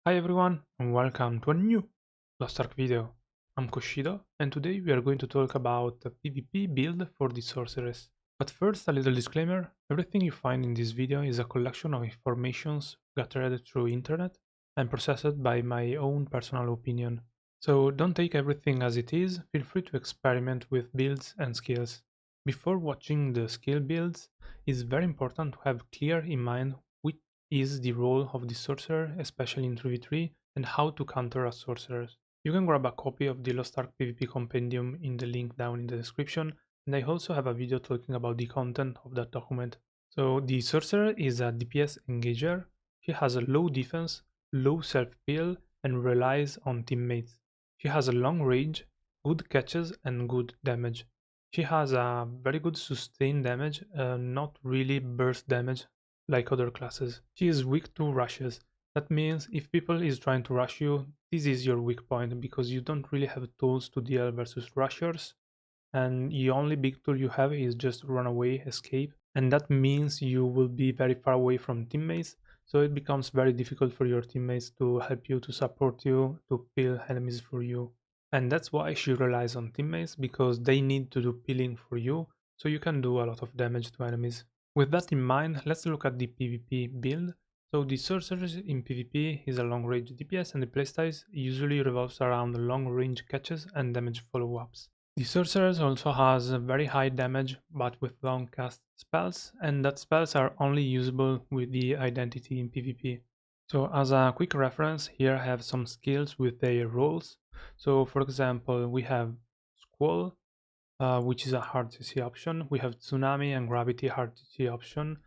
Hi everyone and welcome to a new Lost Ark video. I'm Koshido and today we are going to talk about the PvP build for the Sorceress. But first a little disclaimer, everything you find in this video is a collection of informations gathered through internet and processed by my own personal opinion. So don't take everything as it is, feel free to experiment with builds and skills. Before watching the skill builds, it's very important to have clear in mind which is the role of the sorcerer, especially in 3v3, and how to counter a sorcerer. You can grab a copy of the Lost Ark PvP compendium in the link down in the description, and I also have a video talking about the content of that document. So the sorcerer is a DPS engager. She has a low defense, low self-peel, and relies on teammates. She has a long range, good catches, and good damage. She has a very good sustained damage, not really burst damage like other classes. She is weak to rushes. That means if people is trying to rush you, this is your weak point because you don't really have tools to deal versus rushers, and the only big tool you have is just run away, escape, and that means you will be very far away from teammates, so it becomes very difficult for your teammates to help you, to support you, to peel enemies for you. And that's why she relies on teammates, because they need to do peeling for you, so you can do a lot of damage to enemies. With that in mind, let's look at the PvP build. So the sorcerer in PvP is a long range DPS and the playstyle usually revolves around long range catches and damage follow-ups. The sorceress also has a very high damage but with long cast spells, and that spells are only usable with the identity in PvP. So as a quick reference, here I have some skills with their roles. So for example, we have Squall, which is a hard CC option. We have Tsunami and Gravity hard CC option,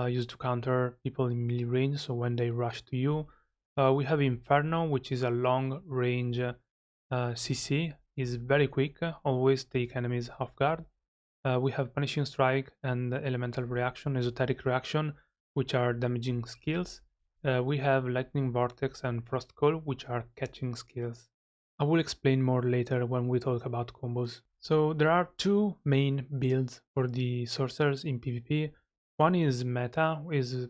used to counter people in melee range, so when they rush to you. We have Inferno, which is a long range CC, is very quick, always take enemies off guard. We have Punishing Strike and Elemental Reaction, Esoteric Reaction, which are damaging skills. We have Lightning Vortex and Frost Call, which are catching skills. I will explain more later when we talk about combos. So there are two main builds for the sorcerers in PvP. One is meta, is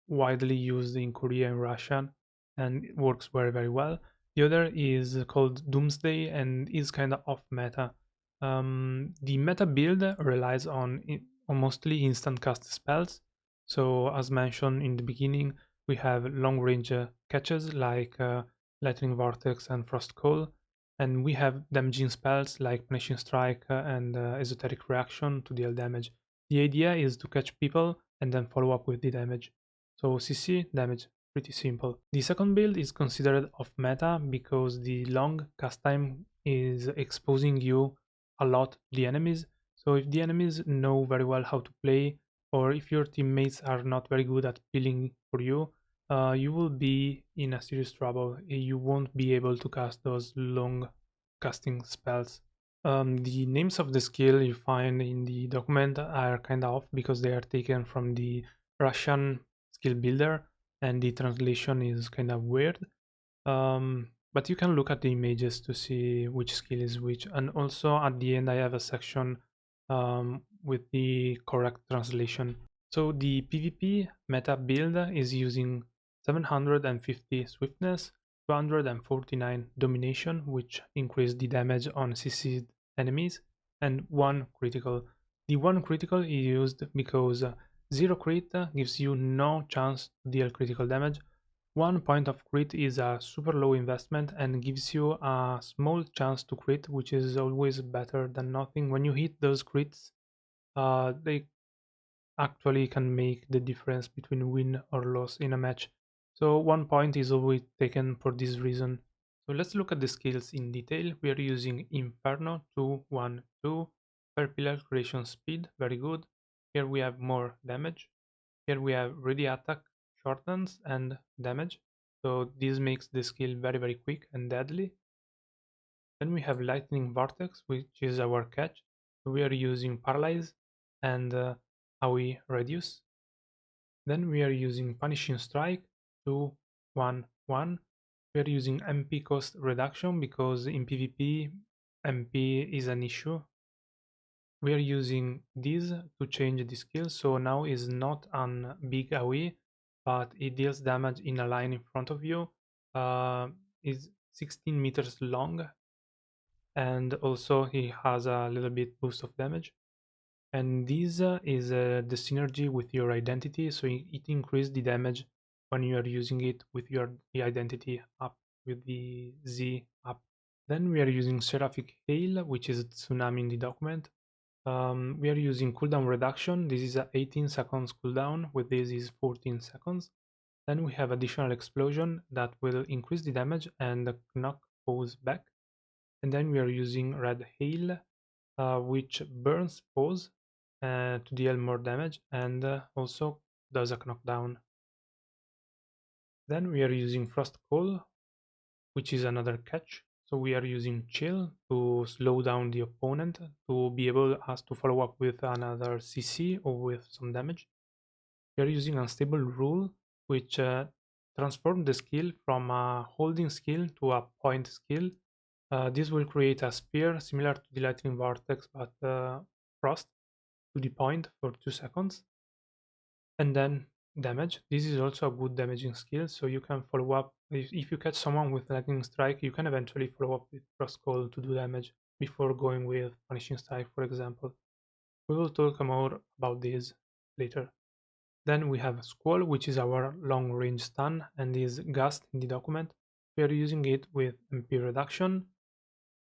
widely used in Korea and Russia, and it works very well. The other is called Doomsday and is kind of off meta. The meta build relies on mostly instant cast spells. So as mentioned in the beginning, we have long range catches like Lightning Vortex and Frost Call, and we have damaging spells like Punishing Strike and Esoteric Reaction to deal damage. The idea is to catch people and then follow up with the damage. So CC damage, pretty simple. The second build is considered off meta because the long cast time is exposing you a lot to the enemies. So if the enemies know very well how to play, or if your teammates are not very good at peeling for you, you will be in a serious trouble. You won't be able to cast those long casting spells. The names of the skill you find in the document are kind of off because they are taken from the Russian skill builder and the translation is kind of weird. But you can look at the images to see which skill is which. And also at the end I have a section with the correct translation. So the PvP meta build is using 750 swiftness, 249 domination, which increase the damage on CC'd enemies, and 1 critical. The 1 critical is used because 0 crit gives you no chance to deal critical damage. 1 point of crit is a super low investment and gives you a small chance to crit, which is always better than nothing. When you hit those crits, they actually can make the difference between win or loss in a match. So 1 point is always taken for this reason. So let's look at the skills in detail. We are using Inferno 212, per pillar creation speed, very good. Here we have more damage. Here we have ready attack, shortens and damage. So this makes the skill very quick and deadly. Then we have Lightning Vortex, which is our catch. We are using Paralyze and AoE Reduce. Then we are using Punishing Strike 211. We are using MP cost reduction because in PvP MP is an issue. We are using this to change the skill, so now is not an big AoE, but it deals damage in a line in front of you. uh, is 16 meters long, and also he has a little bit boost of damage. And this is the synergy with your identity, so it increases the damage when you are using it with your the identity up, with the Z up. Then we are using Seraphic Hail, which is Tsunami in the document. We are using cooldown reduction. This is a 18 seconds cooldown, with this is 14 seconds. Then we have additional explosion that will increase the damage and knock foes back. And then we are using Red Hail, which burns foes to deal more damage and also does a knockdown. Then we are using Frost Call, which is another catch. So we are using Chill to slow down the opponent to be able us to follow up with another CC or with some damage. We are using Unstable Rule, which transforms the skill from a holding skill to a point skill. This will create a sphere similar to the Lightning Vortex, but frost to the point for 2 seconds. And then damage. This is also a good damaging skill, so you can follow up. If you catch someone with Lightning Strike, you can eventually follow up with Frost Call to do damage before going with Punishing Strike, for example. We will talk more about this later. Then we have Squall, which is our long range stun and is Gust in the document. We are using it with MP reduction,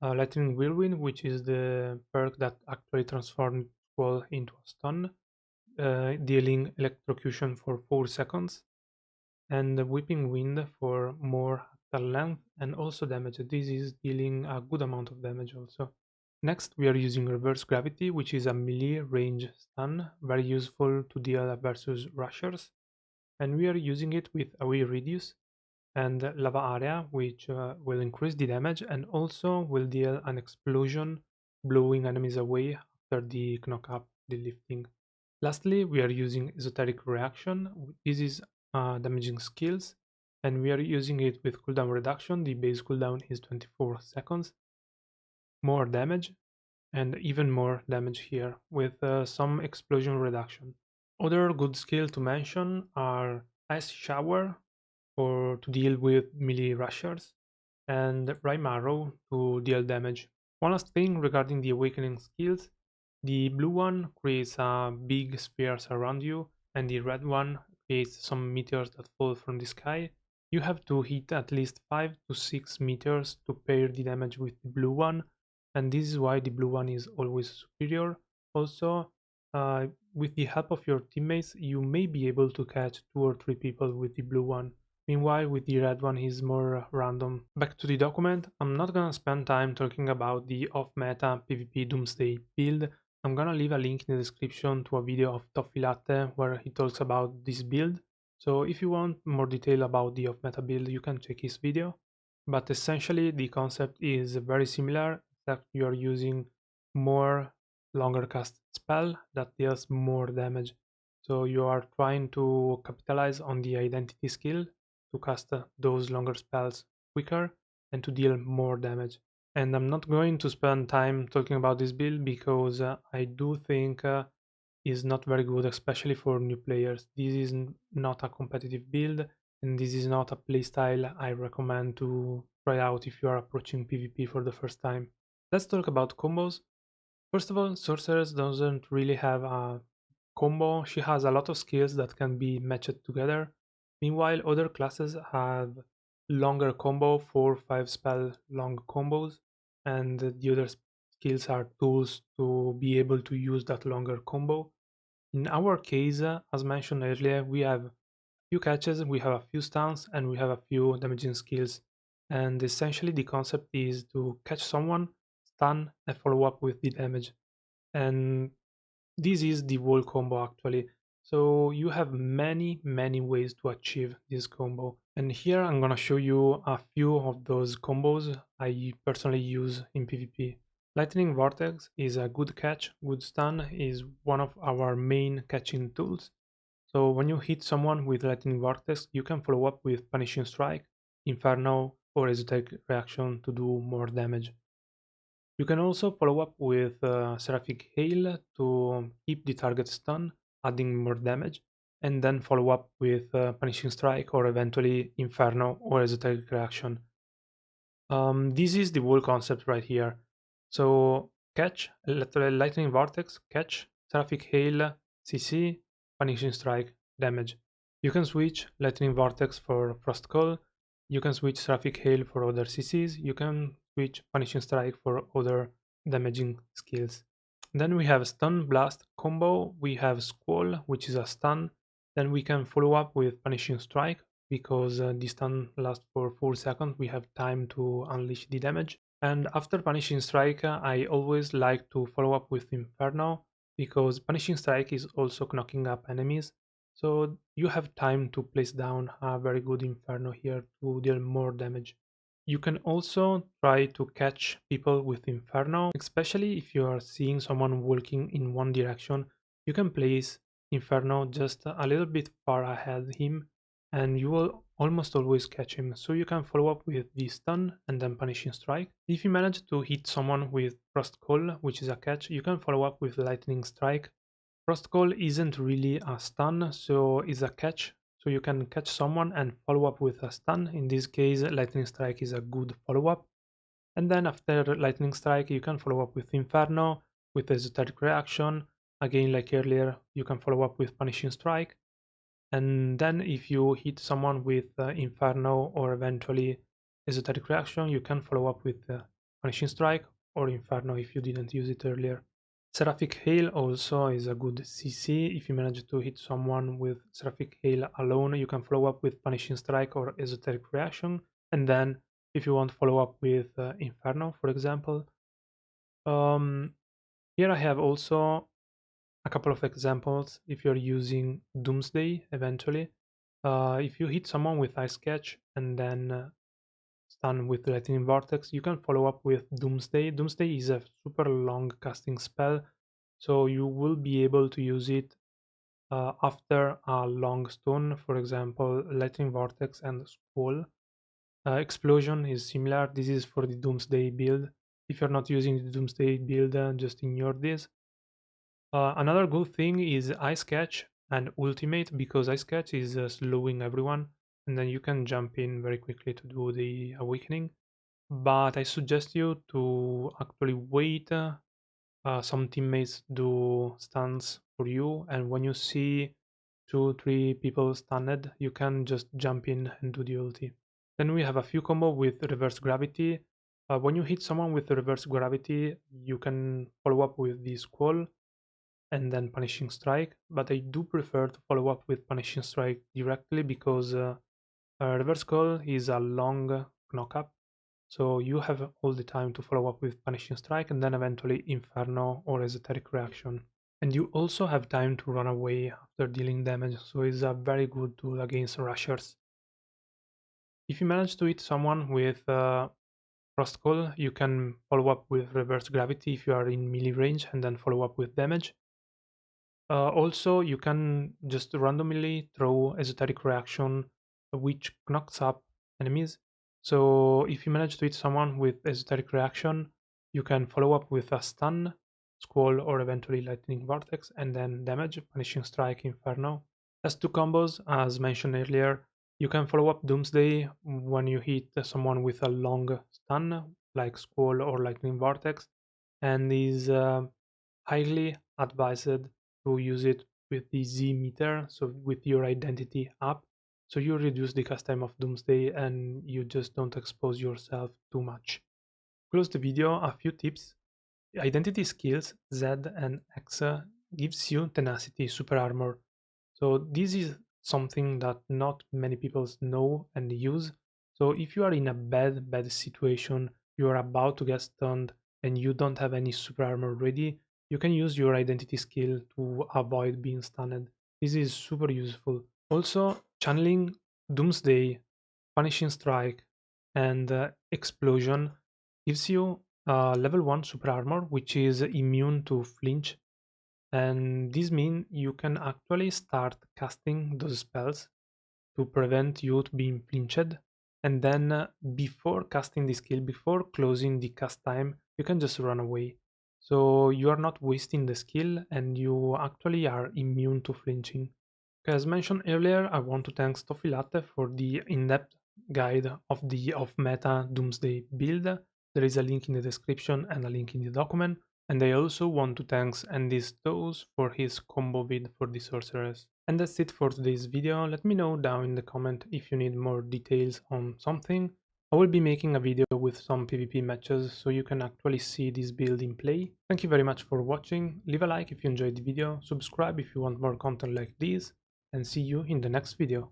Lightning Whirlwind, which is the perk that actually transforms Squall into a stun, dealing electrocution for 4 seconds, and the Whipping Wind for more attack length and also damage. This is dealing a good amount of damage also. Next, we are using Reverse Gravity, which is a melee range stun, very useful to deal versus rushers. And we are using it with AoE Reduce and Lava Area, which will increase the damage and also will deal an explosion, blowing enemies away after the knock up, the lifting. Lastly, we are using Esoteric Reaction. This is damaging skills, and we are using it with cooldown reduction. The base cooldown is 24 seconds. More damage, and even more damage here, with some explosion reduction. Other good skills to mention are Ice Shower, or to deal with melee rushers, and Rime Arrow to deal damage. One last thing regarding the awakening skills, the blue one creates big spheres around you, and the red one creates some meteors that fall from the sky. You have to hit at least 5 to 6 meteors to pair the damage with the blue one, and this is why the blue one is always superior. Also, with the help of your teammates, you may be able to catch 2 or 3 people with the blue one. Meanwhile, with the red one, is more random. Back to the document, I'm not gonna spend time talking about the off-meta PvP Doomsday build. I'm gonna leave a link in the description to a video of Toffee Latte where he talks about this build. So if you want more detail about the off-meta build, you can check his video. But essentially, the concept is very similar, except you are using more longer cast spell that deals more damage. So you are trying to capitalize on the identity skill to cast those longer spells quicker and to deal more damage. And I'm not going to spend time talking about this build because I do think is not very good, especially for new players. This is not a competitive build, and this is not a playstyle I recommend to try out if you are approaching PvP for the first time. Let's talk about combos. First of all, Sorceress doesn't really have a combo. She has a lot of skills that can be matched together. Meanwhile, other classes have longer combo, 4 or 5 spell long combos, and the other skills are tools to be able to use that longer combo. In our case, as mentioned earlier, we have a few catches, we have a few stuns, and we have a few damaging skills. And essentially the concept is to catch someone, stun, and follow up with the damage. And this is the whole combo actually. So you have many ways to achieve this combo. And here I'm gonna show you a few of those combos I personally use in PvP. Lightning Vortex is a good catch. Good stun is one of our main catching tools. So when you hit someone with Lightning Vortex, you can follow up with Punishing Strike, Inferno, or Esoteric Reaction to do more damage. You can also follow up with Seraphic Hail to keep the target stun, adding more damage. and then follow up with Punishing Strike or eventually Inferno or Esoteric Reaction. This is the whole concept right here. So catch, Lightning Vortex, catch, Seraphic Hail, CC, Punishing Strike, damage. You can switch Lightning Vortex for Frost Call, you can switch Seraphic Hail for other CCs, you can switch Punishing Strike for other damaging skills. Then we have Stun Blast combo, we have Squall, which is a stun, then we can follow up with Punishing Strike, because the stun lasts for 4 seconds, we have time to unleash the damage. And after Punishing Strike, I always like to follow up with Inferno, because Punishing Strike is also knocking up enemies, so you have time to place down a very good Inferno here to deal more damage. You can also try to catch people with Inferno, especially if you are seeing someone walking in one direction. You can place Inferno just a little bit far ahead him, and you will almost always catch him. So you can follow up with the stun and then Punishing Strike. If you manage to hit someone with Frost Call, which is a catch, you can follow up with Lightning Strike. Frost Call isn't really a stun, so it's a catch. So you can catch someone and follow up with a stun. In this case, Lightning Strike is a good follow-up. And then after Lightning Strike, you can follow up with Inferno, with Esoteric Reaction. Again, like earlier, you can follow up with Punishing Strike. And then if you hit someone with Inferno or eventually Esoteric Reaction, you can follow up with Punishing Strike or Inferno if you didn't use it earlier. Seraphic Hail also is a good CC. If you manage to hit someone with Seraphic Hail alone, you can follow up with Punishing Strike or Esoteric Reaction. And then if you want to follow up with Inferno, for example. Here I have also a couple of examples if you're using Doomsday eventually. If you hit someone with Ice Catch and then stun with Lightning Vortex, you can follow up with Doomsday. Doomsday is a super long casting spell, so you will be able to use it after a long stun, for example, Lightning Vortex and Squall. Explosion is similar. This is for the Doomsday build. If you're not using the Doomsday build, just ignore this. Another good thing is Ice Catch and Ultimate, because Ice Catch is slowing everyone, and then you can jump in very quickly to do the Awakening. But I suggest you to actually wait. Some teammates do stuns for you, and when you see 2-3 people stunned, you can just jump in and do the ulti. Then we have a few combo with Reverse Gravity. When you hit someone with Reverse Gravity, you can follow up with the Squall and then Punishing Strike, but I do prefer to follow up with Punishing Strike directly, because Reverse Call is a long knock-up, so you have all the time to follow up with Punishing Strike and then eventually Inferno or Esoteric Reaction. And you also have time to run away after dealing damage, so it's a very good tool against rushers. If you manage to hit someone with Frost Call, you can follow up with Reverse Gravity if you are in melee range and then follow up with damage. Also, you can just randomly throw Esoteric Reaction, which knocks up enemies. So if you manage to hit someone with Esoteric Reaction, you can follow up with a stun, Squall, or eventually Lightning Vortex, and then damage, Punishing Strike, Inferno. As two combos, as mentioned earlier, you can follow up Doomsday when you hit someone with a long stun, like Squall or Lightning Vortex, and is highly advised to use it with the Z meter, so with your identity up, so you reduce the cast time of Doomsday and you just don't expose yourself too much. Close the video, a few tips. Identity skills Z and X gives you tenacity, super armor. So this is something that not many people know and use. So if you are in a bad situation, you are about to get stunned and you don't have any super armor ready, you can use your identity skill to avoid being stunned. This is super useful. Also, channeling Doomsday, Punishing Strike, and Explosion gives you level 1 super armor, which is immune to flinch, and this means you can actually start casting those spells to prevent you to being flinched, and then before casting the skill, before closing the cast time, you can just run away, so you are not wasting the skill and you actually are immune to flinching. As mentioned earlier, I want to thank Stoffilate for the in-depth guide of meta Doomsday build. There is a link in the description and a link in the document. And I also want to thank Andy Stows for his combo vid for the Sorceress. And that's it for today's video. Let me know down in the comment if you need more details on something. I will be making a video with some PvP matches so you can actually see this build in play. Thank you very much for watching. Leave a like if you enjoyed the video, subscribe if you want more content like this, and see you in the next video.